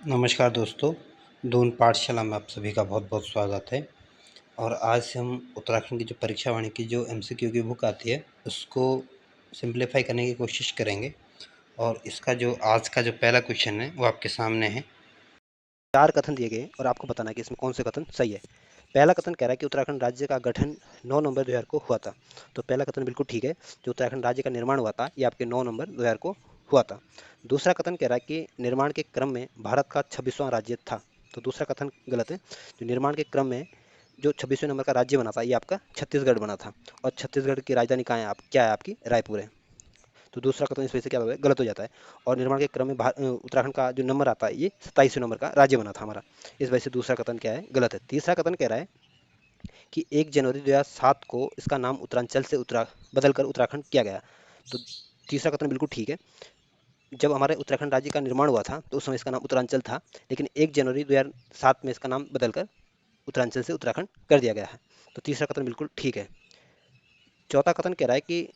नमस्कार दोस्तों, दून पाठशाला में आप सभी का बहुत-बहुत स्वागत है। और आज हम उत्तराखंड की जो परीक्षा वाणी की जो एमसीक्यू की बुक आती है, उसको सिम्प्लीफाई करने की कोशिश करेंगे। और इसका जो आज का जो पहला क्वेश्चन है, वो आपके सामने है। 4 कथन दिए गए और आपको बताना है कि इसमें कौन से कथन सही है। पहला कथन कह रहा है कि उत्तराखंड राज्य का गठन 9 नवंबर 2000 को हुआ था। तो पहला कथन बिल्कुल ठीक है। जो उत्तराखंड राज्य का निर्माण हुआ था, ये आपके 9 नवंबर 2000 को हुआ था। दूसरा कथन कह रहा है कि निर्माण के क्रम में भारत का 26वां राज्य था। तो दूसरा कथन गलत है। जो निर्माण के क्रम में जो 26वें नंबर का राज्य बना था, ये आपका छत्तीसगढ़ बना था। और छत्तीसगढ़ की राजधानी कहाँ है? क्या है आपकी? रायपुर है। तो दूसरा कथन इस वजह से क्या होता है? गलत हो जाता है। और निर्माण के क्रम में उत्तराखंड का जो नंबर आता है, ये 27वें नंबर का राज्य बना था हमारा। इस वजह से दूसरा कथन क्या है? गलत है। तीसरा कथन कह रहा है कि 1 जनवरी 2007 को इसका नाम उत्तरांचल से बदलकर उत्तराखंड किया गया। तो तीसरा कथन बिल्कुल ठीक है। जब हमारे उत्तराखंड राज्य का निर्माण हुआ था, तो उस समय इसका नाम उत्तरांचल था। लेकिन 1 जनवरी 2007 में इसका नाम बदलकर उत्तरांचल से उत्तराखंड कर दिया गया है। तो तीसरा कथन बिल्कुल ठीक है। चौथा कथन कह रहा है कि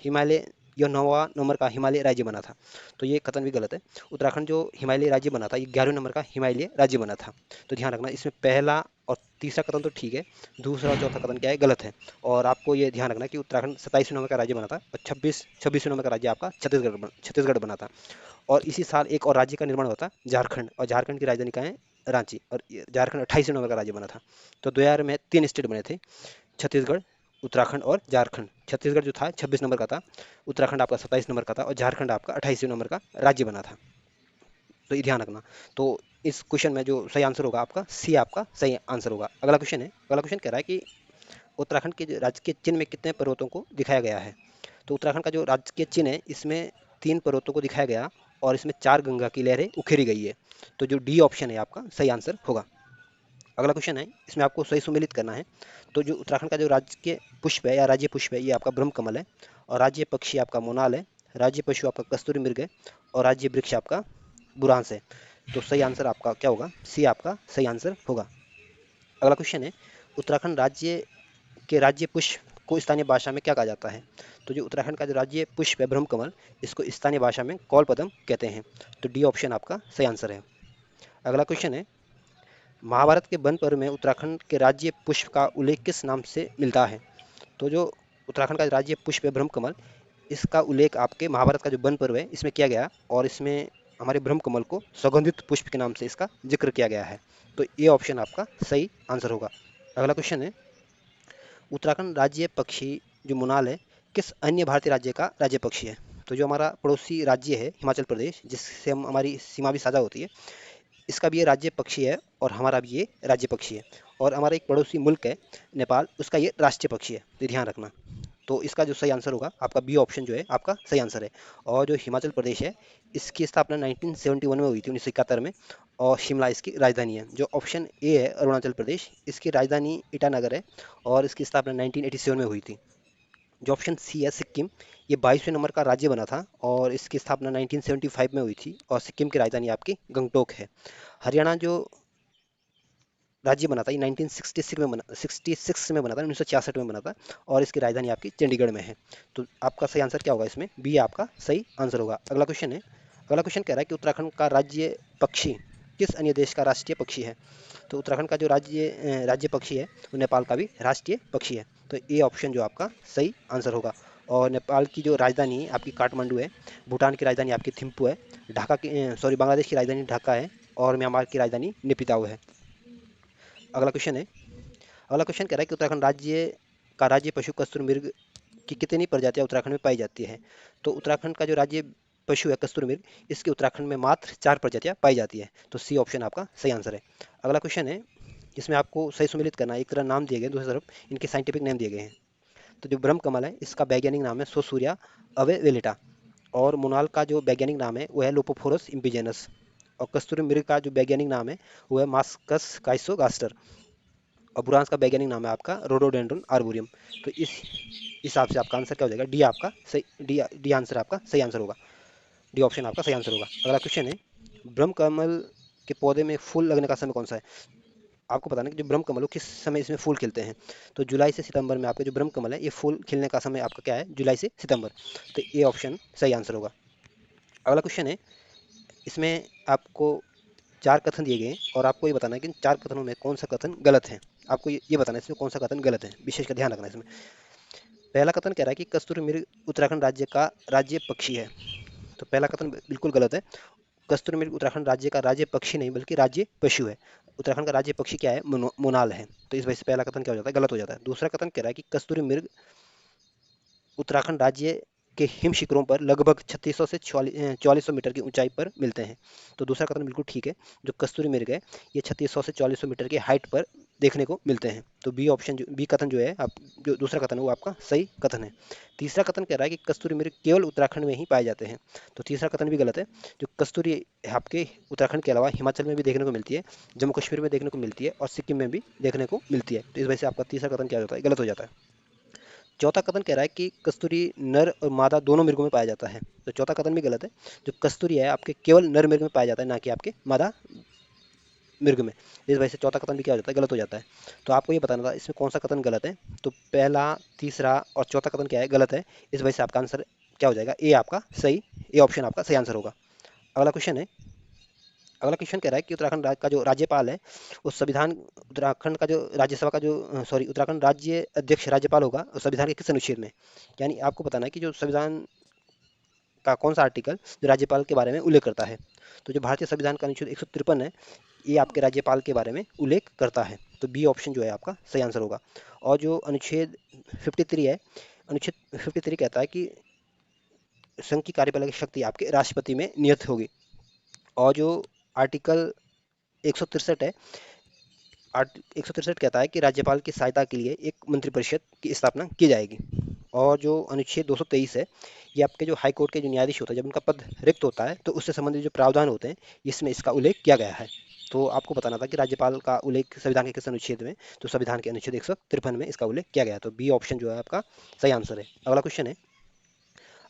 हिमालय यह 9वां नंबर का हिमालय राज्य बना था। तो ये कथन भी गलत है। उत्तराखंड जो हिमालय राज्य बना था, ये 11वें नंबर का हिमालय राज्य बना था। तो ध्यान रखना, इसमें पहला और तीसरा कथन तो ठीक है, दूसरा और चौथा कथन क्या है? गलत है। और आपको ये ध्यान रखना कि उत्तराखंड 27वें नंबर का राज्य बना था और 26वें नंबर का राज्य आपका छत्तीसगढ़ बना था। और इसी साल एक और राज्य का निर्माण हुआ था, झारखंड। और झारखंड की राजधानी कहाँ है? रांची। और झारखंड 28वें नंबर का राज्य बना था। तो 2000 में 3 स्टेट बने थे, छत्तीसगढ़, उत्तराखंड और झारखंड। छत्तीसगढ़ जो था 26 नंबर का था, उत्तराखंड आपका 27 नंबर का था और झारखंड आपका 28वें नंबर का राज्य बना था। तो ये ध्यान रखना। तो इस क्वेश्चन में जो सही आंसर होगा आपका सी, आपका सही आंसर होगा। अगला क्वेश्चन है। अगला क्वेश्चन कह रहा है कि उत्तराखंड के राज्य के चिन्ह में कितने पर्वतों को दिखाया गया है? तो उत्तराखंड का जो राज्य के चिन्ह है, इसमें 3 पर्वतों को दिखाया गया और इसमें 4 गंगा की लहरें उखेरी गई है। तो जो डी ऑप्शन है आपका सही आंसर होगा। अगला क्वेश्चन है, इसमें आपको सही सुमेलित करना है। तो जो उत्तराखंड का जो राज्य पुष्प है या राज्य पुष्प है, ये आपका ब्रह्म कमल है। और राज्य पक्षी आपका मोनाल है। राज्य पशु आपका कस्तूरी मृग है। और राज्य वृक्ष आपका बुरांस है। तो सही आंसर आपका क्या होगा? सी आपका सही आंसर होगा। अगला क्वेश्चन है, उत्तराखंड राज्य के राज्य पुष्प को स्थानीय भाषा में क्या कहा जाता है? तो जो उत्तराखंड का जो राज्य पुष्प है ब्रह्म कमल, इसको स्थानीय भाषा में कौल पदम कहते हैं। तो डी ऑप्शन आपका सही आंसर है। अगला क्वेश्चन है, महाभारत के वन पर्व में उत्तराखंड के राज्य पुष्प का उल्लेख किस नाम से मिलता है? तो जो उत्तराखंड का राज्य पुष्प है ब्रह्म कमल, इसका उल्लेख आपके महाभारत का जो वन पर्व है, इसमें किया गया और इसमें हमारे ब्रह्म कमल को सुगंधित पुष्प के नाम से इसका जिक्र किया गया है। तो ये ऑप्शन आपका सही आंसर होगा। अगला क्वेश्चन है, उत्तराखंड राज्य पक्षी जो मुनाल है, किस अन्य भारतीय राज्य का राज्य पक्षी है? तो जो हमारा पड़ोसी राज्य है हिमाचल प्रदेश, जिससे हम हमारी सीमा भी साझा होती है, इसका भी ये राज्य पक्षी है और हमारा भी ये राज्य पक्षी है। और हमारा एक पड़ोसी मुल्क है नेपाल, उसका ये राष्ट्रीय पक्षी है। तो ध्यान रखना। तो इसका जो सही आंसर होगा आपका बी ऑप्शन जो है आपका सही आंसर है। और जो हिमाचल प्रदेश है, इसकी स्थापना 1971 में हुई थी, 1971 में। और शिमला इसकी राजधानी है। जो ऑप्शन ए है अरुणाचल प्रदेश, इसकी राजधानी ईटानगर है और इसकी स्थापना 1987 में हुई थी। जो ऑप्शन सी है सिक्किम, ये 22वें नंबर का राज्य बना था और इसकी स्थापना 1975 में हुई थी और सिक्किम की राजधानी आपकी गंगटोक है। हरियाणा जो राज्य बना था, ये 1966 में बना था, 1966 में बना था और इसकी राजधानी आपकी चंडीगढ़ में है। तो आपका सही आंसर क्या होगा? इसमें बी आपका सही आंसर होगा। अगला क्वेश्चन है। अगला क्वेश्चन कह रहा है कि उत्तराखंड का राज्य पक्षी किस अन्य देश का राष्ट्रीय पक्षी है? तो उत्तराखंड का जो राज्य पक्षी है, वो नेपाल का भी राष्ट्रीय पक्षी है। तो ये ऑप्शन जो आपका सही आंसर होगा। और नेपाल की जो राजधानी आपकी काठमांडू है, भूटान की राजधानी आपकी थिम्पू है, बांग्लादेश की राजधानी ढाका है और म्यांमार की राजधानी नेपिताऊ है। अगला क्वेश्चन है। अगला क्वेश्चन कह रहा है कि उत्तराखंड राज्य का राज्य पशु कस्तूर मृग की कितनी प्रजातियां उत्तराखंड में पाई जाती है? तो उत्तराखंड का जो राज्य पशु है कस्तूर मृग, इसके उत्तराखंड में मात्र 4 प्रजातियां पाई जाती है। तो सी ऑप्शन आपका सही आंसर है। अगला क्वेश्चन है, इसमें आपको सही सुमेलित करना है। एक तरह नाम दिए गए, दूसरी तरफ इनके साइंटिफिक नेम दिए गए हैं। तो जो ब्रह्म कमल है, इसका वैज्ञानिक नाम है सोसूरिया अवेवेलेटा। और मोनाल का जो वैज्ञानिक नाम है वो है लोपोफोरस इम्पिजेनस। और कस्तूरी मृग का जो वैज्ञानिक नाम है वो है मास्कस काइसोगास्टर। और बुरांस का वैज्ञानिक नाम है आपका रोडोडेंड्रन आर्बोरियम। तो इस हिसाब से आपका आंसर क्या हो जाएगा? डी आपका सही, डी आंसर आपका सही आंसर होगा। डी ऑप्शन आपका सही आंसर होगा। अगला क्वेश्चन है, ब्रह्म कमल के पौधे में फूल लगने का समय कौन सा है? आपको बताना है कि जो ब्रह्म कमल हो किस समय इसमें फूल खिलते हैं। तो जुलाई से सितंबर में आपका जो ब्रह्म कमल है, ये फूल खिलने का समय आपका क्या है? जुलाई से सितंबर। तो ये ऑप्शन सही आंसर होगा। अगला क्वेश्चन है, इसमें आपको 4 कथन दिए गए हैं और आपको ये बताना है कि इन 4 कथनों में कौन सा कथन गलत है। आपको ये बताना है इसमें कौन सा कथन गलत है, विशेष का ध्यान रखना है इसमें। पहला कथन कह रहा है कि कस्तूरी मृग उत्तराखंड राज्य का राज्य पक्षी है। तो पहला कथन बिल्कुल गलत है। कस्तूरी मृग उत्तराखंड राज्य का राज्य पक्षी नहीं बल्कि राज्य पशु है। उत्तराखंड का राज्य पक्षी क्या है? मोनाल है। तो इस वजह से पहला कथन क्या हो जाता है? गलत हो जाता है। दूसरा कथन कह रहा है कि कस्तूरी मृग उत्तराखंड राज्य के हिम शिखरों पर लगभग 3600 से 4400 मीटर की ऊंचाई पर मिलते हैं। तो दूसरा कथन बिल्कुल ठीक है। जो कस्तूरी मृग है ये 3600 से 4400 मीटर की हाइट पर देखने को मिलते हैं। तो बी ऑप्शन बी कथन जो है आप जो दूसरा कथन है वो आपका सही कथन है। तीसरा कथन कह रहा है कि कस्तूरी मृग केवल उत्तराखंड में ही पाए जाते हैं। तो तीसरा कथन भी गलत है। जो कस्तूरी आपके उत्तराखंड के अलावा हिमाचल में भी देखने को मिलती है, जम्मू कश्मीर में देखने को मिलती है और सिक्किम में भी देखने को मिलती है। तो इस वजह से आपका तीसरा कथन क्या होता है? गलत हो जाता है। चौथा कथन कह रहा है कि कस्तूरी नर और मादा दोनों मृगों में पाया जाता है। तो चौथा कथन भी गलत है। जो कस्तूरी है आपके केवल नर मृग में पाया जाता है, ना कि आपके मादा मृग में। इस वजह से चौथा कथन भी क्या हो जाता है? गलत हो जाता है। तो आपको ये बताना था इसमें कौन सा कथन गलत है। तो पहला, तीसरा और चौथा कथन क्या है? गलत है। इस वजह से आपका आंसर क्या हो जाएगा? ए आपका सही, ए ऑप्शन आपका सही आंसर होगा। अगला क्वेश्चन है, अगला क्वेश्चन कह रहा है कि उत्तराखंड का जो राज्यपाल है उस संविधान उत्तराखंड का जो राज्यसभा का जो सॉरी उत्तराखंड राज्य अध्यक्ष राज्यपाल होगा उस संविधान के किस अनुच्छेद में? यानी आपको बताना है कि जो संविधान का कौन सा आर्टिकल जो राज्यपाल के बारे में उल्लेख करता है। तो जो भारतीय संविधान का अनुच्छेद 153 है ये आपके राज्यपाल के बारे में उल्लेख करता है। तो बी ऑप्शन जो है आपका सही आंसर होगा। और जो अनुच्छेद 53 है, अनुच्छेद 53 कहता है कि संघ की कार्यपालक शक्ति आपके राष्ट्रपति में नियत होगी। और जो आर्टिकल 163 है, 163 कहता है कि राज्यपाल की सहायता के लिए एक मंत्रिपरिषद की स्थापना की जाएगी। और जो अनुच्छेद 223 है ये आपके जो हाई कोर्ट के जो न्यायाधीश होते हैं जब उनका पद रिक्त होता है तो उससे संबंधित जो प्रावधान होते हैं इसमें इसका उल्लेख किया गया है। तो आपको बताना था कि राज्यपाल का उल्लेख संविधान के किस अनुच्छेद में? तो संविधान के अनुच्छेद 153 में इसका उल्लेख किया गया है। तो बी ऑप्शन जो है आपका सही आंसर है। अगला क्वेश्चन है,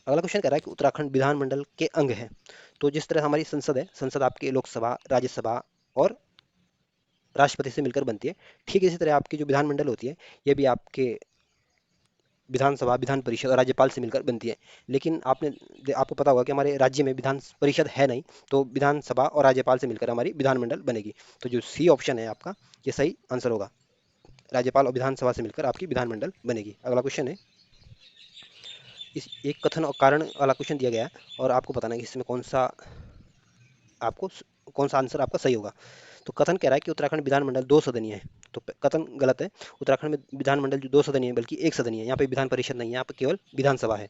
अगला क्वेश्चन कह रहा है कि उत्तराखंड विधानमंडल के अंग है। तो जिस तरह हमारी संसद है, संसद आपकी लोकसभा, राज्यसभा और राष्ट्रपति से मिलकर बनती है, ठीक इसी तरह आपकी जो विधानमंडल होती है ये भी आपके विधानसभा, विधान परिषद और राज्यपाल से मिलकर बनती है। लेकिन आपको पता होगा कि हमारे राज्य में विधान परिषद है नहीं, तो विधानसभा और राज्यपाल से मिलकर हमारी विधानमंडल बनेगी। तो जो सी ऑप्शन है आपका ये सही आंसर होगा। राज्यपाल और विधानसभा से मिलकर आपकी विधानमंडल बनेगी। अगला क्वेश्चन है, इस एक कथन और कारण वाला क्वेश्चन दिया गया है और आपको बताना है कि इसमें आपको कौन सा आंसर आपका सही होगा। तो कथन कह रहा है कि उत्तराखंड विधानमंडल दो सदनीय है। तो कथन गलत है। उत्तराखंड में विधानमंडल जो दो सदनीय है बल्कि एक सदनीय है। यहाँ पे विधान परिषद नहीं है, यहाँ पे केवल विधानसभा है।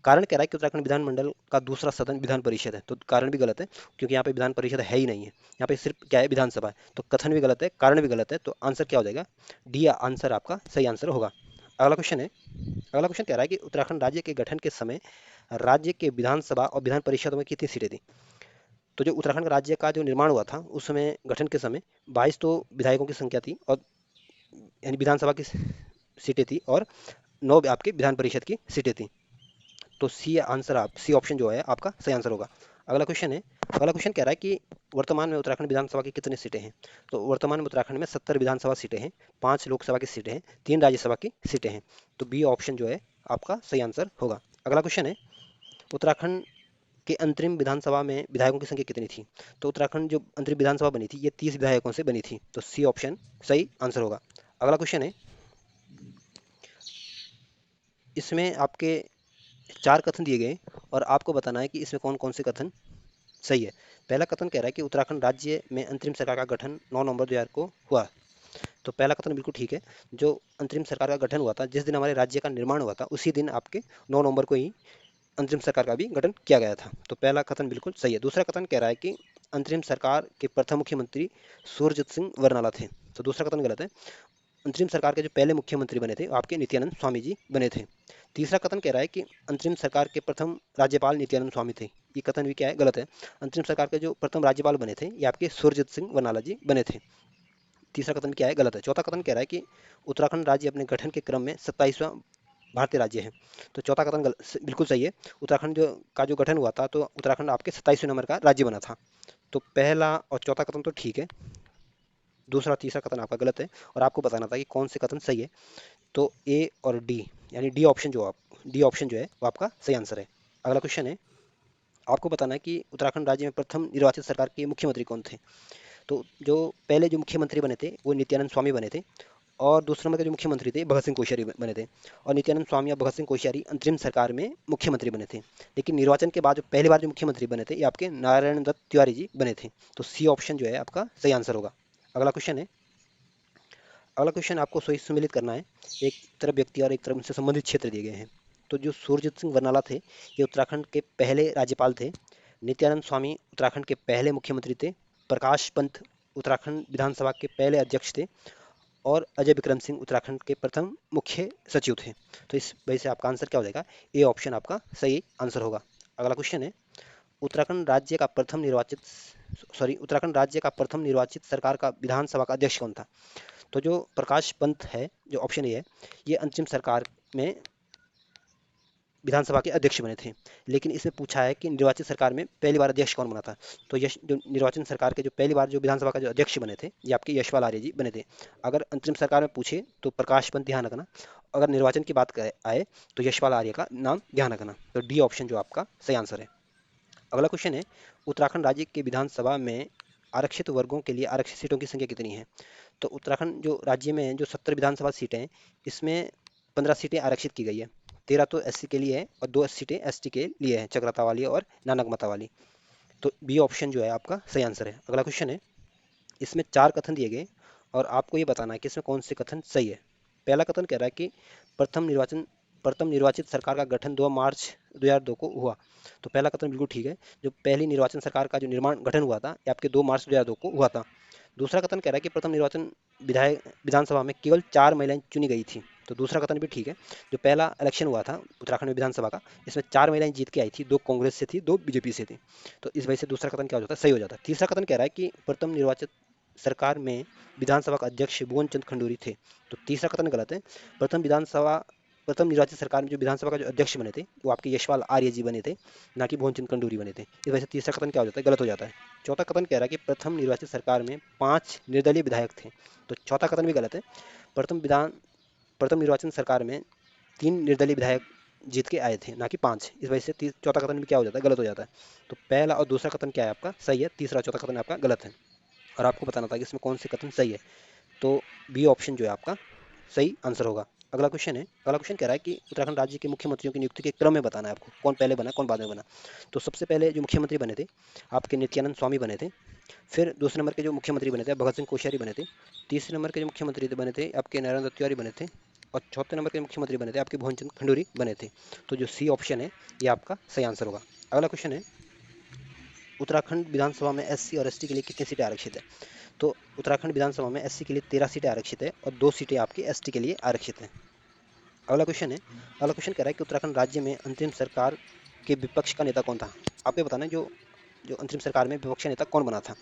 कारण कह रहा है कि उत्तराखंड विधानमंडल का दूसरा सदन विधान परिषद है। तो कारण भी गलत है क्योंकि यहाँ पे विधान परिषद है ही नहीं है, यहाँ पे सिर्फ क्या है? विधानसभा है। तो कथन भी गलत है, कारण भी गलत है। तो आंसर क्या हो जाएगा? डी आंसर आपका सही आंसर होगा। अगला क्वेश्चन है, अगला क्वेश्चन कह रहा है कि उत्तराखंड राज्य के गठन के समय राज्य के विधानसभा और विधान परिषद में कितनी सीटें थी? तो जो उत्तराखंड राज्य का जो निर्माण हुआ था उस समय गठन के समय 22 तो विधायकों की संख्या थी और यानी विधानसभा की सीटें थी और 9 आपके विधान परिषद की सीटें थी। तो सी आंसर आप सी ऑप्शन जो है आपका सही आंसर होगा। अगला क्वेश्चन है, अगला क्वेश्चन कह रहा है कि वर्तमान में उत्तराखंड विधानसभा की कितनी सीटें हैं? तो वर्तमान में उत्तराखंड में 70 विधानसभा सीटें हैं, 5 लोकसभा की सीटें हैं, 3 राज्यसभा की सीटें हैं। तो बी ऑप्शन जो है आपका सही आंसर होगा। अगला क्वेश्चन है, उत्तराखंड के अंतरिम विधानसभा में विधायकों की संख्या कितनी थी? तो उत्तराखंड जो अंतरिम विधानसभा बनी थी ये 30 विधायकों से बनी थी। तो सी ऑप्शन सही आंसर होगा। अगला क्वेश्चन है, इसमें आपके 4 कथन दिए गए और आपको बताना है कि इसमें कौन कौन से कथन सही है। पहला कथन कह रहा है कि उत्तराखंड राज्य में अंतरिम सरकार का गठन 9 नवंबर 2000 को हुआ। तो पहला कथन बिल्कुल ठीक है। जो अंतरिम सरकार का गठन हुआ था, जिस दिन हमारे राज्य का निर्माण हुआ था उसी दिन आपके 9 नवंबर को ही अंतरिम सरकार का भी गठन किया गया था। तो पहला कथन बिल्कुल सही है। दूसरा कथन कह रहा है कि अंतरिम सरकार के प्रथम मुख्यमंत्री सूरजत सिंह बरनाला थे। तो दूसरा कथन गलत है। अंतरिम सरकार के जो पहले मुख्यमंत्री बने थे वो आपके नित्यानंद स्वामी जी बने थे। तीसरा कथन कह रहा है कि अंतरिम सरकार के प्रथम राज्यपाल नित्यानंद स्वामी थे। ये कथन भी क्या है? गलत है। अंतरिम सरकार के जो प्रथम राज्यपाल बने थे ये आपके सूरजत सिंह बरनाला जी बने थे। तीसरा कथन क्या है? गलत है। चौथा कथन कह रहा है कि उत्तराखंड राज्य अपने गठन के क्रम में 27वां भारतीय राज्य है। तो चौथा कथन बिल्कुल सही है। उत्तराखंड जो गठन हुआ था तो उत्तराखंड आपके 27वें नंबर का राज्य बना था। तो पहला और चौथा कथन तो ठीक है, दूसरा तीसरा कथन आपका गलत है और आपको बताना था कि कौन से कथन सही है। तो ए और डी यानी डी ऑप्शन जो है वो आपका सही आंसर है। अगला क्वेश्चन है, आपको बताना है कि उत्तराखंड राज्य में प्रथम निर्वाचित सरकार के मुख्यमंत्री कौन थे? तो जो पहले जो मुख्यमंत्री बने थे वो नित्यानंद स्वामी बने थे, और दूसरे नंबर के जो मुख्यमंत्री थे भगत सिंह कोश्यारी बने थे। और नित्यानंद स्वामी और भगत सिंह कोश्यारी अंतरिम सरकार में मुख्यमंत्री बने थे। लेकिन निर्वाचन के बाद जो पहली बार जो मुख्यमंत्री बने थे ये आपके नारायण दत्त तिवारी जी बने थे। तो सी ऑप्शन जो है आपका सही आंसर होगा। अगला क्वेश्चन है, अगला क्वेश्चन आपको सही सम्मिलित करना है। एक तरफ व्यक्ति और एक तरफ उनसे संबंधित क्षेत्र दिए गए हैं। तो जो सूरजीत सिंह बरनाला थे ये उत्तराखंड के पहले राज्यपाल थे। नित्यानंद स्वामी उत्तराखंड के पहले मुख्यमंत्री थे। प्रकाश पंत उत्तराखंड विधानसभा के पहले अध्यक्ष थे। और अजय विक्रम सिंह उत्तराखंड के प्रथम मुख्य सचिव थे। तो इस वजह से आपका आंसर क्या हो जाएगा, ए ऑप्शन आपका सही आंसर होगा। अगला क्वेश्चन है, उत्तराखंड राज्य का प्रथम निर्वाचित उत्तराखंड राज्य का प्रथम निर्वाचित सरकार का विधानसभा का अध्यक्ष कौन था। तो जो प्रकाश पंत है, जो ऑप्शन ए है, ये अंतिम सरकार में विधानसभा के अध्यक्ष बने थे। लेकिन इसमें पूछा है कि निर्वाचित सरकार में पहली बार अध्यक्ष कौन बना था। तो यश जो निर्वाचन सरकार के जो पहली बार जो विधानसभा का जो अध्यक्ष बने थे ये आपके यशपाल आर्य जी बने थे। अगर अंतरिम सरकार में पूछे तो प्रकाश पंत ध्यान रखना, अगर निर्वाचन की बात आए तो यशपाल आर्य का नाम ध्यान रखना। तो डी ऑप्शन जो आपका सही आंसर है। अगला क्वेश्चन है, उत्तराखंड राज्य के विधानसभा में आरक्षित वर्गों के लिए आरक्षित सीटों की संख्या कितनी है। तो उत्तराखंड जो राज्य में जो 70 विधानसभा सीटें हैं इसमें 15 सीटें आरक्षित की गई है। 13 तो एससी के लिए है और 2 सीटें एसटी के लिए है, चक्राता वाली और नानकमता वाली। तो बी ऑप्शन जो है आपका सही आंसर है। अगला क्वेश्चन है, इसमें 4 कथन दिए गए और आपको ये बताना है कि इसमें कौन से कथन सही है। पहला कथन कह रहा है कि प्रथम निर्वाचित सरकार का गठन 2 मार्च 2002 को हुआ। तो पहला कथन बिल्कुल ठीक है। जो पहली निर्वाचन सरकार का जो निर्माण गठन हुआ था ये आपके 2 मार्च 2002 को हुआ था। दूसरा कथन कह रहा है कि प्रथम निर्वाचन विधानसभा में केवल 4 महिलाएं चुनी गई थी। तो दूसरा कथन भी ठीक है। जो पहला इलेक्शन हुआ था उत्तराखंड में विधानसभा का, इसमें 4 महिलाएं जीत के आई थी, 2 कांग्रेस से थी, 2 बीजेपी से थी। तो इस वजह से दूसरा कथन क्या हो जाता है, सही हो जाता है। तीसरा कथन कह रहा है कि प्रथम निर्वाचित सरकार में विधानसभा का अध्यक्ष भुवन चंद खंडूरी थे। तो तीसरा कथन गलत है। प्रथम निर्वाचित सरकार में जो विधानसभा का जो अध्यक्ष बने थे वो आपके यशपाल आर्य जी बने थे, ना कि भुवन चंद खंडूरी बने थे। इस वजह से तीसरा कथन क्या हो जाता है, गलत हो जाता है। चौथा कथन कह रहा है कि प्रथम निर्वाचित सरकार में 5 निर्दलीय विधायक थे। तो चौथा कथन भी गलत है। प्रथम निर्वाचन सरकार में 3 निर्दलीय विधायक जीत के आए थे, ना कि 5। इस वजह से चौथा कथन भी क्या हो जाता है, गलत हो जाता है। तो पहला और दूसरा कथन क्या है आपका सही है, तीसरा और चौथा कथन आपका गलत है। और आपको बताना था कि इसमें कौन से कथन सही है। तो बी ऑप्शन जो है आपका सही आंसर होगा। अगला क्वेश्चन है, अगला क्वेश्चन कह रहा है कि उत्तराखंड राज्य के मुख्यमंत्रियों की नियुक्ति के क्रम में बताना है आपको, कौन पहले बना कौन बाद में बना। तो सबसे पहले जो मुख्यमंत्री बने थे आपके नित्यानंद स्वामी बने थे। फिर दूसरे नंबर के जो मुख्यमंत्री बने थे भगत सिंह कोश्यारी बने थे। तीसरे नंबर के जो मुख्यमंत्री बने थे आपके नारायण दत्त तिवारी बने थे। और चौथे नंबर के मुख्यमंत्री बने थे आपके भुवन चंद खंडूरी बने थे। तो जो सी ऑप्शन है ये आपका सही आंसर होगा। अगला क्वेश्चन है, उत्तराखंड विधानसभा में एससी और एसटी के लिए कितनी सीटें आरक्षित है। तो उत्तराखंड विधानसभा में एससी के लिए 13 सीटें आरक्षित है और 2 सीटें आपकी एसटी के लिए आरक्षित है। अगला क्वेश्चन है, अगला क्वेश्चन कह रहा है कि उत्तराखंड राज्य में अंतरिम सरकार के विपक्ष का नेता कौन था। आप ये बताना जो जो अंतरिम सरकार में विपक्ष नेता कौन बना था।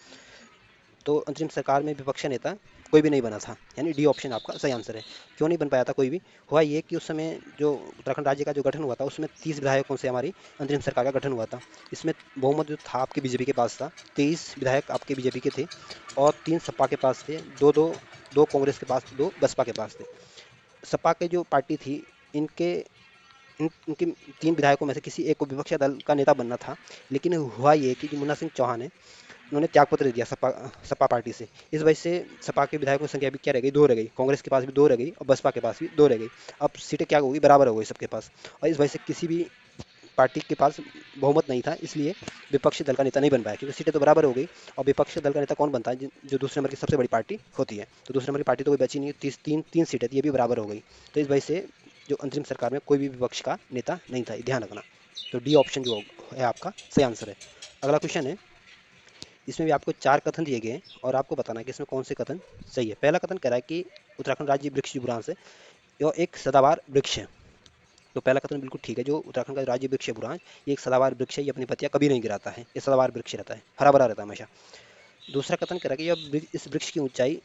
तो अंतरिम सरकार में विपक्ष नेता कोई भी नहीं बना था, यानी डी ऑप्शन आपका सही आंसर है। क्यों नहीं बन पाया था कोई भी, हुआ ये कि उस समय जो उत्तराखंड राज्य का जो गठन हुआ था उसमें 30 विधायकों से हमारी अंतरिम सरकार का गठन हुआ था। इसमें बहुमत जो था आपके बीजेपी के पास था, 23 विधायक आपके बीजेपी के थे और 3 सपा के पास थे, दो कांग्रेस के पास, 2 बसपा के पास थे। सपा के जो पार्टी थी इनके इनके 3 विधायकों में से किसी एक को विपक्षी दल का नेता बनना था। लेकिन हुआ ये कि जो मुन्ना सिंह चौहान है उन्होंने त्यागपत्र दिया सपा सपा पार्टी से। इस वजह से सपा के विधायकों की संख्या भी क्या रह गई, 2 रह गई। कांग्रेस के पास भी 2 रह गई और बसपा के पास भी 2 रह गई। अब सीटें क्या हो गई, बराबर हो गई सबके पास। और इस वजह से किसी भी पार्टी के पास बहुमत नहीं था, इसलिए विपक्षी दल का नेता नहीं बन पाया, क्योंकि सीटें तो बराबर हो गई। और विपक्षी दल का नेता कौन बनता है, जो दूसरे नंबर की सबसे बड़ी पार्टी होती है। तो दूसरे नंबर की पार्टी तो कोई बची नहीं, तीन सीटें थी, ये भी बराबर हो गई। तो इस वजह से जो अंतरिम सरकार में कोई भी विपक्ष का नेता नहीं था, ध्यान रखना। तो डी ऑप्शन जो है आपका सही आंसर है। अगला क्वेश्चन है, इसमें भी आपको 4 कथन दिए गए हैं और आपको बताना है कि इसमें कौन से कथन सही है। पहला कथन कह रहा है कि उत्तराखंड राज्य वृक्ष जो बुरांश है यह एक सदाबहार वृक्ष है। तो पहला कथन बिल्कुल ठीक है। जो उत्तराखंड का राज्य वृक्ष है बुरांश, ये एक सदाबहार वृक्ष है, ये अपनी पत्तियां कभी नहीं गिराता है, ये सदाबहार वृक्ष रहता है, हरा भरा रहता है हमेशा। दूसरा कथन कह रहा है कि इस वृक्ष की ऊंचाई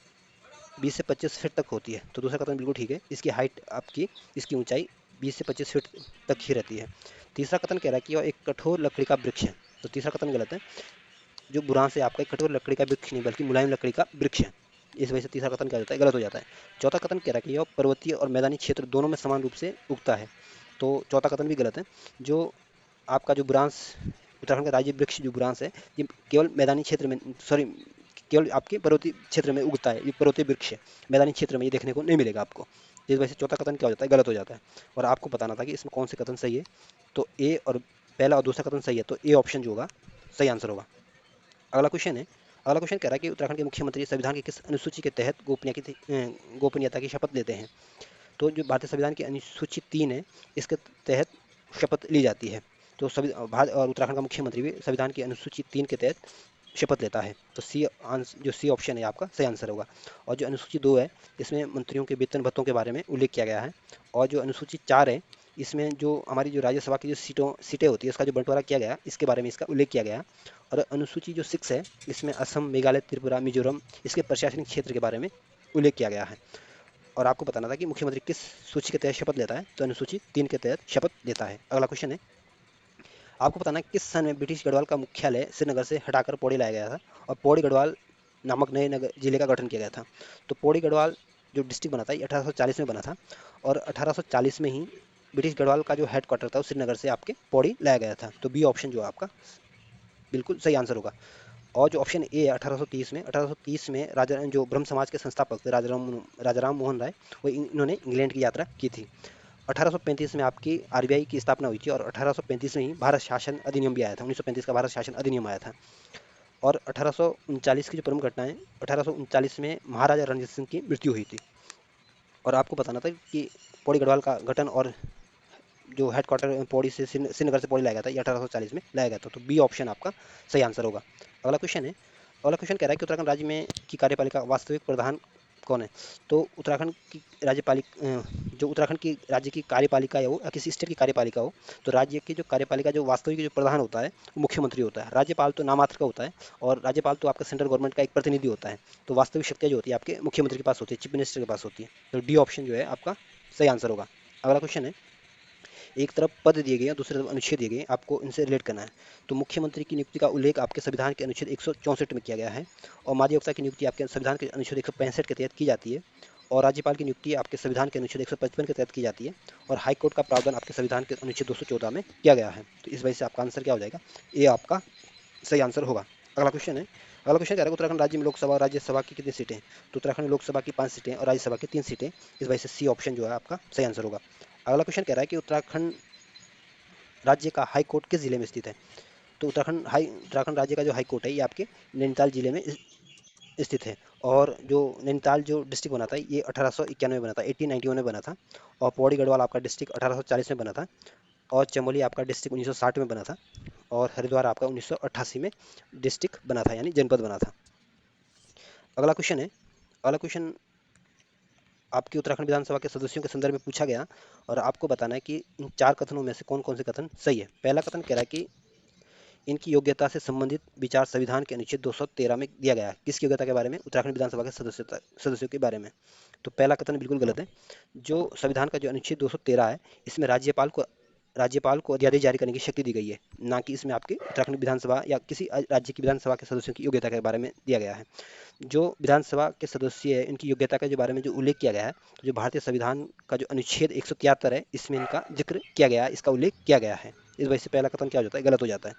20 से 25 फीट तक होती है। तो दूसरा कथन बिल्कुल ठीक है, इसकी हाइट आपकी, इसकी ऊंचाई 20 से 25 फीट तक ही रहती है। तीसरा कथन कह रहा है कि यह एक कठोर लकड़ी का वृक्ष है। तो तीसरा कथन गलत है। जो बुरांश है आपका एक कठोर लकड़ी का वृक्ष नहीं बल्कि मुलायम लकड़ी का वृक्ष है। इस वजह से तीसरा कथन क्या हो जाता है, गलत हो जाता है। चौथा कथन कह रहा है कि यह पर्वतीय और मैदानी क्षेत्र दोनों में समान रूप से उगता है। तो चौथा कथन भी गलत है। जो आपका जो बुरांश उत्तराखंड का राज्य वृक्ष जो बुरांश है ये केवल मैदानी क्षेत्र में, सॉरी, केवल आपके पर्वतीय क्षेत्र में उगता है, ये पर्वतीय वृक्ष है, मैदानी क्षेत्र में ये देखने को नहीं मिलेगा आपको। इस वजह से चौथा कथन क्या हो जाता है, गलत हो जाता है। और आपको बताना था कि इसमें कौन से कथन सही है। तो ए और पहला और दूसरा कथन सही है, तो ए ऑप्शन जो होगा सही आंसर होगा। अगला क्वेश्चन है, अगला क्वेश्चन कह रहा है कि उत्तराखंड के मुख्यमंत्री संविधान की किस अनुसूची के तहत गोपनीयता की शपथ लेते हैं। तो जो भारतीय संविधान की अनुसूची 3 है, इसके तहत शपथ ली जाती है। तो भारत और उत्तराखंड का मुख्यमंत्री भी संविधान की अनुसूची 3 के तहत शपथ लेता है। तो जो सी ऑप्शन है आपका सही आंसर होगा। और जो अनुसूची 2 है, इसमें मंत्रियों के वेतन भत्तों के बारे में उल्लेख किया गया है। और जो अनुसूची 4 है, इसमें जो हमारी जो राज्यसभा की जो सीटें होती है, उसका जो बंटवारा किया गया, इसके बारे में इसका उल्लेख किया गया। और अनुसूची जो 6 है, इसमें असम, मेघालय, त्रिपुरा, मिजोरम, इसके प्रशासनिक क्षेत्र के बारे में उल्लेख किया गया है। और आपको बताना था कि मुख्यमंत्री किस सूची के तहत शपथ लेता है, तो अनुसूची 3 के तहत शपथ लेता है। अगला क्वेश्चन है, आपको बताना है किस सन में ब्रिटिश गढ़वाल का मुख्यालय श्रीनगर से हटाकर पौड़ी लाया गया था और पौड़ी गढ़वाल नामक नए नगर जिले का गठन किया गया था। तो पौड़ी गढ़वाल जो डिस्ट्रिक्ट बना था, ये 1840 में बना था। और 1840 में ही ब्रिटिश गढ़वाल का जो हेडक्वार्टर था, वो श्रीनगर से आपके पौड़ी लाया गया था। तो बी ऑप्शन जो है आपका बिल्कुल सही आंसर होगा। और जो ऑप्शन ए है, 1830 में राजा जो ब्रह्म समाज के संस्थापक थे, राजाराम मोहन राय, वो इन्होंने इंग्लैंड की यात्रा की थी। 1835 में आपकी आरबीआई की स्थापना हुई थी और 1835 में ही भारत शासन अधिनियम भी आया था, 1935 का भारत शासन अधिनियम आया था। और 1839 की जो प्रमुख घटना है, 1839 में महाराजा रणजीत सिंह की मृत्यु हुई थी। और आपको बताना था कि पौड़ी गढ़वाल का गठन और जो हेडक्वार्टर पौड़ी से श्रीनगर से पौड़ी लाया गया था, ये 1840 में लाया गया था। तो बी ऑप्शन आपका सही आंसर होगा। अगला क्वेश्चन है, अगला क्वेश्चन कह रहा है कि उत्तराखंड राज्य में की कार्यपालिका वास्तविक प्रधान कौन है। तो उत्तराखंड की जो उत्तराखंड की राज्य की कार्यपालिका है, वो या किसी स्टेट की कार्यपालिका हो, तो राज्य की जो कार्यपालिका जो वास्तविक जो प्रधान होता है, वो मुख्यमंत्री होता है। राज्यपाल तो नामात्र का होता है, और राज्यपाल तो आपका सेंट्रल गवर्नमेंट का एक प्रतिनिधि होता है। तो वास्तविक शक्तियाँ जो होती है आपके मुख्यमंत्री के पास होती है, चीफ मिनिस्टर के पास होती है। तो डी ऑप्शन जो है आपका सही आंसर होगा। अगला क्वेश्चन है, एक तरफ पद दिए गए हैं, दूसरी तरफ अनुच्छेद दिए गए हैं, आपको इनसे रिलेट करना है। तो मुख्यमंत्री की नियुक्ति का उल्लेख आपके संविधान के अनुच्छेद 164 में किया गया है। और महाधिवक्ता की नियुक्ति आपके संविधान के अनुच्छेद 165 के तहत की जाती है। और राज्यपाल की नियुक्ति आपके संविधान के अनुच्छेद 155 के तहत की जाती है। और हाईकोर्ट का प्रावधान आपके संविधान के अनुच्छेद 214 में किया गया है। तो इस वजह से आपका आंसर क्या हो जाएगा, ये आपका सही आंसर होगा। अगला क्वेश्चन है, अगला क्वेश्चन कह रहा है उत्तराखंड राज्य में लोकसभा और राज्यसभा की कितनी सीटें हैं। तो उत्तराखंड में लोकसभा की 5 सीटें और राज्यसभा की 3 सीटें। इस वजह से सी ऑप्शन जो है आपका सही आंसर होगा। अगला क्वेश्चन कह रहा है कि उत्तराखंड राज्य का हाई कोर्ट किस जिले में स्थित है। तो उत्तराखंड राज्य का जो हाई कोर्ट है, ये आपके नैनीताल जिले में स्थित है। और जो नैनीताल जो डिस्ट्रिक्ट बना था, ये 1891 में बना था, 1891 में बना था। और पौड़ी गढ़वाल आपका डिस्ट्रिक्ट 1840 में बना था। और चमोली आपका डिस्ट्रिक्ट 1960 में बना था। और हरिद्वार आपका 1988 में डिस्ट्रिक्ट बना था, यानी जनपद बना था। अगला क्वेश्चन है, अगला क्वेश्चन आपकी उत्तराखंड विधानसभा के सदस्यों के संदर्भ में पूछा गया। और आपको बताना है कि इन 4 कथनों में से कौन कौन से कथन सही है। पहला कथन कह रहा है कि इनकी योग्यता से संबंधित विचार संविधान के अनुच्छेद 213 में दिया गया है। किसकी योग्यता के बारे में, उत्तराखंड विधानसभा के सदस्यों के बारे में। तो पहला कथन बिल्कुल गलत है। जो संविधान का जो अनुच्छेद 213 है, इसमें राज्यपाल को अध्यादेश जारी करने की शक्ति दी गई है, ना कि इसमें आपके उत्तराखंड विधानसभा या किसी राज्य की विधानसभा के सदस्यों की योग्यता के बारे में दिया गया है। जो विधानसभा के सदस्य है, इनकी योग्यता के जो बारे में जो उल्लेख किया गया है, तो जो भारतीय संविधान का जो अनुच्छेद 173 है, इसमें इनका जिक्र किया गया है, इसका उल्लेख किया गया है। इस वजह से पहला कथन क्या हो जाता है, गलत हो जाता है।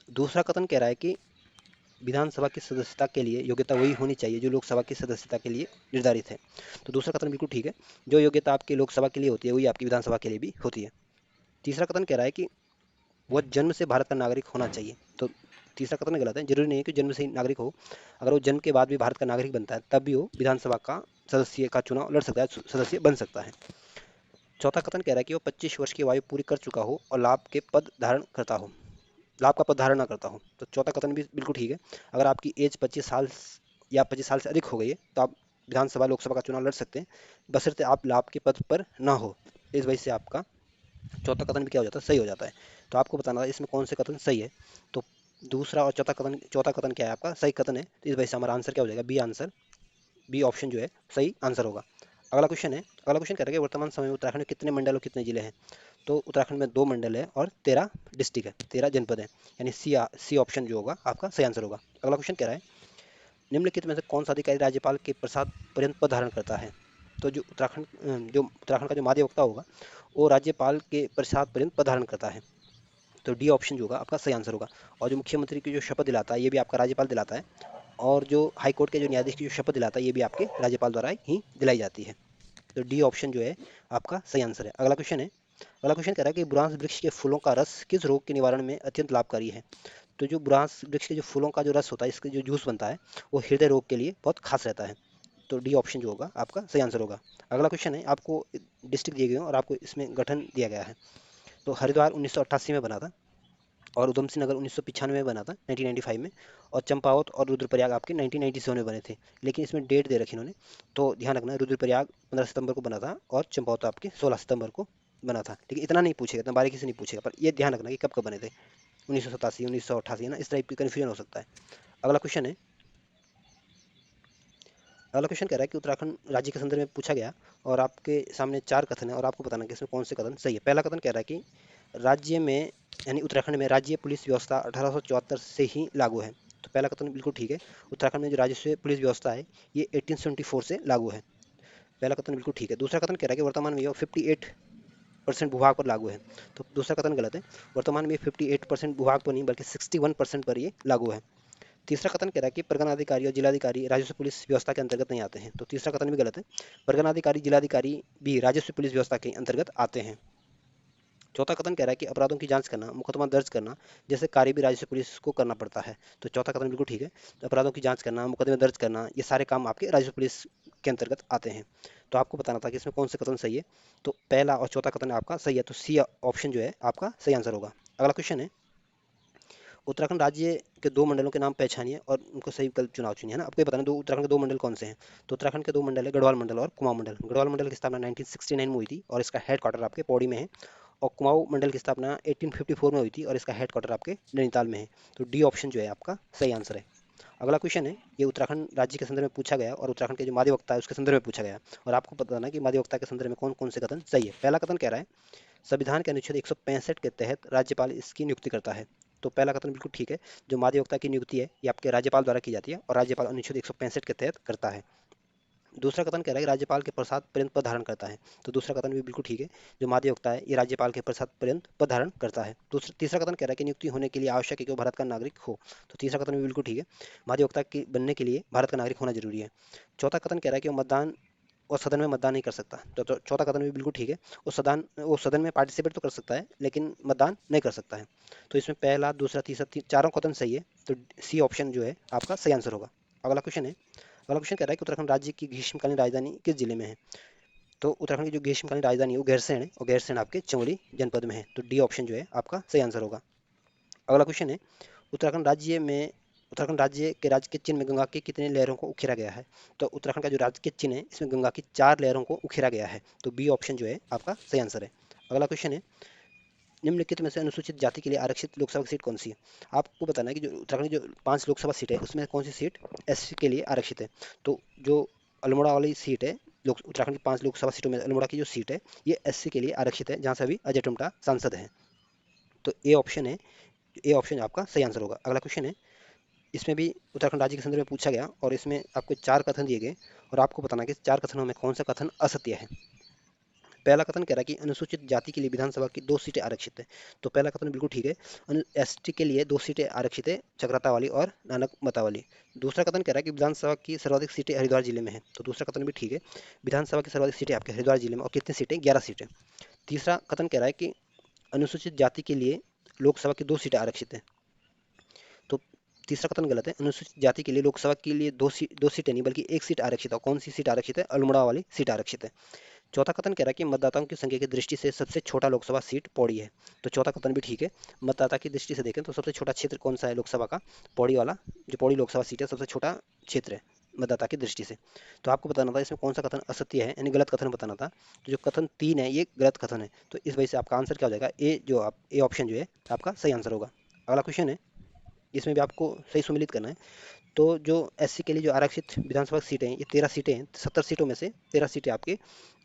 दूसरा कथन कह रहा है कि विधानसभा की सदस्यता के लिए योग्यता वही होनी चाहिए जो लोकसभा की सदस्यता के लिए निर्धारित है। तो दूसरा कथन बिल्कुल ठीक है। जो योग्यता आपकी लोकसभा के लिए होती है, वही आपकी विधानसभा के लिए भी होती है। तीसरा कथन कह रहा है कि वह जन्म से भारत का नागरिक होना चाहिए। तो तीसरा कथन गलत है। जरूरी नहीं है कि जन्म से ही नागरिक हो, अगर वो जन्म के बाद भी भारत का नागरिक बनता है, तब भी वो विधानसभा का सदस्य का चुनाव लड़ सकता है, सदस्य बन सकता है। चौथा कथन कह रहा है कि वो 25 वर्ष की आयु पूरी कर चुका हो और लाभ का पद धारण ना करता हो। तो चौथा कथन भी बिल्कुल ठीक है। अगर आपकी एज 25 साल या 25 साल से अधिक हो गई है, तो आप विधानसभा लोकसभा का चुनाव लड़ सकते हैं, बशर्ते आप लाभ के पद पर ना हो। इस वजह से आपका चौथा कथन भी क्या हो जाता है, सही हो जाता है। तो आपको बताना है इसमें कौन से कथन सही है। तो दूसरा और चौथा कथन क्या है आपका सही कथन है। तो इस वजह से हमारा आंसर क्या हो जाएगा, बी ऑप्शन जो है सही आंसर होगा। अगला क्वेश्चन है, अगला क्वेश्चन कह रहा है कि वर्तमान समय में उत्तराखंड में कितने मंडल और कितने जिले हैं। तो उत्तराखंड में 2 मंडल है और 13 डिस्ट्रिक्ट है, 13 जनपद है, यानी सी ऑप्शन जो होगा आपका सही आंसर होगा। अगला क्वेश्चन कह रहा है, निम्नलिखित में से कौन सा अधिकारी राज्यपाल के प्रसाद पर्यंत पद धारण करता है। तो जो उत्तराखंड का जो महाधिवक्ता होगा, वो राज्यपाल के प्रसाद पर्यंत पद धारण करता है। तो डी ऑप्शन जो होगा आपका सही आंसर होगा। और जो मुख्यमंत्री की जो शपथ दिलाता है, ये भी आपका राज्यपाल दिलाता है। और जो हाई कोर्ट के जो न्यायाधीश की जो शपथ दिलाता है ये भी आपके राज्यपाल द्वारा ही दिलाई जाती है। तो डी ऑप्शन जो है आपका सही आंसर है। अगला क्वेश्चन है, अगला क्वेश्चन कह रहा है कि बुरांस वृक्ष के फूलों का रस किस रोग के निवारण में अत्यंत लाभकारी है। तो जो बुरांस वृक्ष के जो फूलों का जो रस होता है, इसके जो जूस बनता है, वो हृदय रोग के लिए बहुत खास रहता है। तो डी ऑप्शन जो होगा आपका सही आंसर होगा। अगला क्वेश्चन है, आपको डिस्ट्रिक्ट दिए गए हैं और आपको इसमें गठन दिया गया है। तो हरिद्वार 1988 में बना था, और उधम सिंह नगर 1995 में बना था 1995 में, और चंपावत और रुद्रप्रयाग आपके 1997 में बने थे। लेकिन इसमें डेट दे रखी इन्होंने, तो ध्यान रखना, रुद्रप्रयाग 15 सितंबर को बना था और चंपावत आपके 16 सितंबर को बना था। लेकिन इतना नहीं पूछेगा, इतना बारीकी से नहीं पूछेगा, पर ये ध्यान रखना कि कब कब बने थे, 1987 1988 है ना, इस टाइप की कन्फ्यूजन हो सकता है। अगला क्वेश्चन है, अगला क्वेश्चन कह रहा है कि उत्तराखंड राज्य के संदर्भ में पूछा गया, और आपके सामने 4 कथन है और आपको बताना कि इसमें कौन से कथन सही है। पहला कथन कह रहा है कि राज्य में, यानी उत्तराखंड में राज्य पुलिस व्यवस्था 1874 से ही लागू है। तो पहला कथन बिल्कुल ठीक है, उत्तराखंड में जो राजस्व पुलिस व्यवस्था है ये 1874 से लागू है। पहला कथन बिल्कुल ठीक है। दूसरा कथन कह रहा है कि वर्तमान में यह 58% भूभाग पर लागू है। तो दूसरा कथन गलत है, वर्तमान में 58% भूभाग पर नहीं बल्कि 61% पर ये लागू है। तीसरा कथन कह रहा है कि परगना अधिकारी और जिलाधिकारी राजस्व पुलिस व्यवस्था के अंतर्गत नहीं आते हैं। तो तीसरा कथन भी गलत है, परगना अधिकारी जिलाधिकारी भी राजस्व पुलिस व्यवस्था के अंतर्गत आते हैं। चौथा कथन कह रहा है कि अपराधों की जांच करना, मुकदमा दर्ज करना जैसे कार्य भी राजस्व पुलिस को करना पड़ता है। तो चौथा कथन बिल्कुल ठीक है, तो अपराधों की जांच करना, मुकदमे दर्ज करना, ये सारे काम आपके राजस्व पुलिस के अंतर्गत आते हैं। तो आपको बताना था कि इसमें कौन से कथन सही है। तो पहला और चौथा कथन आपका सही है, तो सी ऑप्शन जो है आपका सही आंसर होगा। अगला क्वेश्चन है, उत्तराखंड राज्य के 2 मंडलों के नाम पहचानिए और उनको सही विकल्प चुनाव चुनिए, है ना। आपको ये बताना, दो उत्तराखंड के 2 मंडल कौन से हैं। तो उत्तराखंड के 2 मंडल है, गढ़वाल मंडल और कुमाऊं मंडल। गढ़वाल मंडल की स्थापना 1969 में हुई थी और इसका हेड क्वार्टर आपके पौड़ी में है, और कुमाऊं मंडल की स्थापना 1854 में हुई थी और इसका हेड क्वार्टर आपके नैनीताल में है। तो डी ऑप्शन जो है आपका सही आंसर है। अगला क्वेश्चन है, ये उत्तराखंड राज्य के संदर्भ में पूछा गया और उत्तराखंड के जो महाधिवक्ता है उसके संदर्भ में पूछा गया, और आपको बताना कि महाधिवक्ता के संदर्भ में कौन कौन से कथन सही है। पहला कथन कह रहा है, संविधान के अनुच्छेद 165 के तहत राज्यपाल इसकी नियुक्ति करता है। तो पहला कथन बिल्कुल ठीक है, जो महाधिवक्ता की नियुक्ति है ये आपके राज्यपाल द्वारा की जाती है और राज्यपाल अनुच्छेद 165 के तहत करता है। दूसरा कथन कह रहा है कि राज्यपाल के प्रसाद पर्यंत पद धारण करता है। तो दूसरा कथन भी बिल्कुल ठीक है, जो महाधिवक्ता है ये राज्यपाल के प्रसाद पर्यंत पद धारण करता है। तीसरा कथन कह रहा है कि नियुक्ति होने के लिए आवश्यक है कि वो भारत का नागरिक हो। तो तीसरा कथन भी बिल्कुल ठीक है, महाधिवक्ता के बनने के लिए भारत का नागरिक होना जरूरी है। चौथा कथन कह रहा है कि वो मतदान और सदन में मतदान नहीं कर सकता। तो चौथा कथन भी बिल्कुल ठीक है, वो सदन में पार्टिसिपेट तो कर सकता है लेकिन मतदान नहीं कर सकता है। तो इसमें पहला, दूसरा, तीसरा, चारों कथन सही है, तो सी ऑप्शन जो है आपका सही आंसर होगा। अगला क्वेश्चन है, अगला क्वेश्चन कह रहा है कि उत्तराखंड राज्य की ग्रीष्मकालीन राजधानी किस जिले में है। तो उत्तराखंड की जो ग्रीष्मकालीन राजधानी है वो गैरसैंण है, और गैरसैंण आपके चमोली जनपद में है। तो डी ऑप्शन जो है आपका सही आंसर होगा। अगला क्वेश्चन है, उत्तराखंड राज्य के राजकीय चिन्ह में गंगा की कितने लहरों को उकेरा गया है। तो उत्तराखंड का जो राजकीय चिन्ह है इसमें गंगा की 4 लहरों को उकेरा गया है। तो बी ऑप्शन जो है आपका सही आंसर है। अगला क्वेश्चन है, निम्नलिखित में से अनुसूचित जाति के लिए आरक्षित लोकसभा की सीट कौन सी है। आपको बताना है कि जो उत्तराखंड की जो 5 लोकसभा सीट है उसमें कौन सी सीट एससी के लिए आरक्षित है। तो जो अल्मोड़ा वाली सीट है, उत्तराखंड की 5 लोकसभा सीटों में अल्मोड़ा की जो सीट है ये एससी के लिए आरक्षित है, जहाँ से अभी अजय टुमटा सांसद हैं। तो ए ऑप्शन है, ए ऑप्शन आपका सही आंसर होगा। अगला क्वेश्चन है, इसमें भी उत्तराखंड राज्य के संदर्भ में पूछा गया और इसमें आपको 4 कथन दिए गए और आपको बताना कि 4 कथनों में कौन सा कथन असत्य है। पहला कथन कह रहा है कि अनुसूचित जाति के लिए विधानसभा की 2 सीटें आरक्षित है। तो पहला कथन बिल्कुल ठीक है, एसटी के लिए 2 सीटें आरक्षित है, चक्राता वाली और नानक मता वाली। दूसरा कथन कह रहा है कि विधानसभा की सर्वाधिक सीटें हरिद्वार जिले में है। तो दूसरा कथन भी ठीक है, विधानसभा की सर्वाधिक सीटें आपके हरिद्वार जिले में, और कितनी सीटें, 11 सीटें। तीसरा कथन कह रहा है कि अनुसूचित जाति के लिए लोकसभा की 2 सीटें आरक्षित है। तो तीसरा कथन गलत है, अनुसूचित जाति के लिए लोकसभा के लिए 2 सीटें नहीं बल्कि 1 सीट आरक्षित है। कौन सी सीट आरक्षित है, अल्मोड़ा वाली सीट आरक्षित है। चौथा कथन कह रहा है कि मतदाताओं की संख्या की दृष्टि से सबसे छोटा लोकसभा सीट पौड़ी है। तो चौथा कथन भी ठीक है, मतदाता की दृष्टि से देखें तो सबसे छोटा क्षेत्र कौन सा है लोकसभा का, पौड़ी वाला, जो पौड़ी लोकसभा सीट है सबसे छोटा क्षेत्र है मतदाता की दृष्टि से। तो आपको बताना था इसमें कौन सा कथन असत्य है, यानी गलत कथन बताना था। तो जो कथन 3 है ये गलत कथन है, तो इस वजह से आपका आंसर क्या हो जाएगा, ए ऑप्शन जो है आपका सही आंसर होगा। अगला क्वेश्चन है, इसमें भी आपको सही सुमिलित करना है। तो जो एससी के लिए जो आरक्षित विधानसभा सीटें हैं ये 13 सीटें हैं, 70 सीटों में से 13 सीटें आपके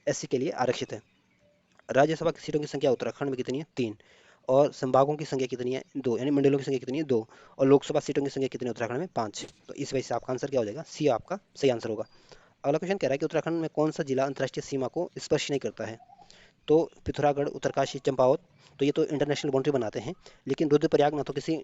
एससी के लिए आरक्षित है। राज्यसभा की सीटों की संख्या उत्तराखंड में कितनी है, 3, और संभागों की संख्या कितनी है, 2, यानी मंडलों की संख्या कितनी है, 2, और लोकसभा सीटों की संख्या कितनी है उत्तराखंड में, 5। तो इस वजह से आपका आंसर क्या हो जाएगा, सी आपका सही आंसर होगा। अगला क्वेश्चन कह रहा है कि उत्तराखंड में कौन सा जिला अंतर्राष्ट्रीय सीमा को स्पर्श नहीं करता है। तो पिथौरागढ़, उत्तरकाशी, चंपावत, तो ये तो इंटरनेशनल बाउंड्री बनाते हैं, लेकिन रुद्रप्रयाग ना तो किसी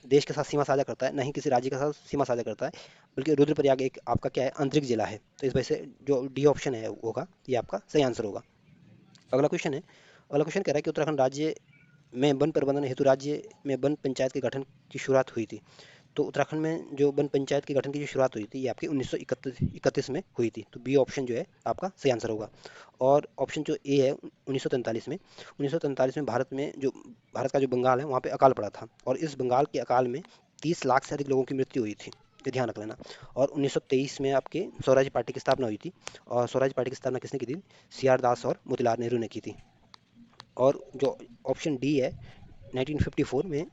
देश के साथ सीमा साझा करता है, ना ही किसी राज्य के साथ सीमा साझा करता है, बल्कि रुद्रप्रयाग एक आपका क्या है, अंतरिक्ष जिला है। तो इस वजह से जो डी ऑप्शन है होगा, ये आपका सही आंसर होगा। अगला क्वेश्चन है, अगला क्वेश्चन कह रहा है कि उत्तराखंड राज्य में वन प्रबंधन हेतु राज्य में वन पंचायत के गठन की शुरुआत हुई थी। तो उत्तराखंड में जो वन पंचायत के गठन की जो शुरुआत हुई थी, ये आपकी 1931 में हुई थी। तो बी ऑप्शन जो है आपका सही आंसर होगा। और ऑप्शन जो ए है, 1943 में, 1943 में भारत का जो बंगाल है वहाँ पे अकाल पड़ा था, और इस बंगाल के अकाल में 30 लाख से अधिक लोगों की मृत्यु हुई थी, ये ध्यान रख लेना। और 1923 में आपके स्वराज पार्टी की स्थापना हुई थी, और स्वराज पार्टी की स्थापना किसने की थी? सी आर दास और मोतीलाल नेहरू ने की थी। और जो ऑप्शन डी है, 1954 में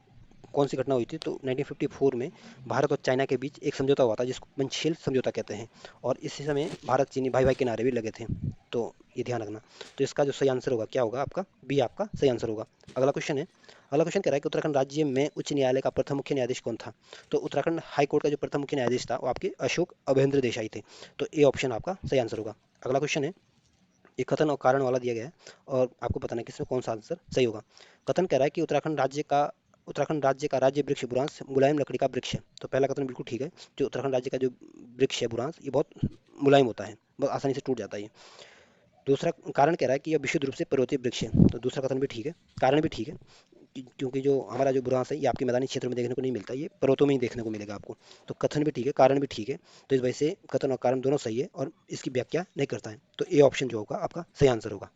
कौन सी घटना हुई थी? तो 1954 में भारत और चाइना के बीच एक समझौता हुआ था, जिसको पंचशील समझौता कहते हैं, और इसी समय भारत चीनी भाई भाई के नारे भी लगे थे। तो ये ध्यान रखना। तो इसका जो सही आंसर होगा क्या होगा आपका? बी आपका सही आंसर होगा। अगला क्वेश्चन है, अगला क्वेश्चन कह रहा है कि उत्तराखंड राज्य में उच्च न्यायालय का प्रथम मुख्य न्यायाधीश कौन था? तो उत्तराखंड हाई कोर्ट का जो प्रथम मुख्य न्यायाधीश था वो आपके अशोक अभेंद्र देसाई थे। तो ए ऑप्शन आपका सही आंसर होगा। अगला क्वेश्चन है, ये कथन और कारण वाला दिया गया है, और आपको बताना है कि इसमें कौन सा आंसर सही होगा। कथन कह रहा है कि उत्तराखंड राज्य का राज्य वृक्ष बुरांश मुलायम लकड़ी का वृक्ष है। तो पहला कथन बिल्कुल ठीक है। जो उत्तराखंड राज्य का जो वृक्ष है बुरांश, ये बहुत मुलायम होता है, बहुत आसानी से टूट जाता है ये। दूसरा कारण कह रहा है कि यह विशुद्ध रूप से पर्वतीय वृक्ष है। तो दूसरा कथन भी ठीक है, कारण भी ठीक है, क्योंकि जो हमारा जो बुरांश है ये आपके मैदानी क्षेत्रों में देखने को नहीं मिलता, ये पर्वतों में ही देखने को मिलेगा आपको। तो कथन भी ठीक है, कारण भी ठीक है। तो इस वजह से कथन और कारण दोनों सही है, और इसकी व्याख्या नहीं करता है। तो ए ऑप्शन जो होगा आपका सही आंसर होगा।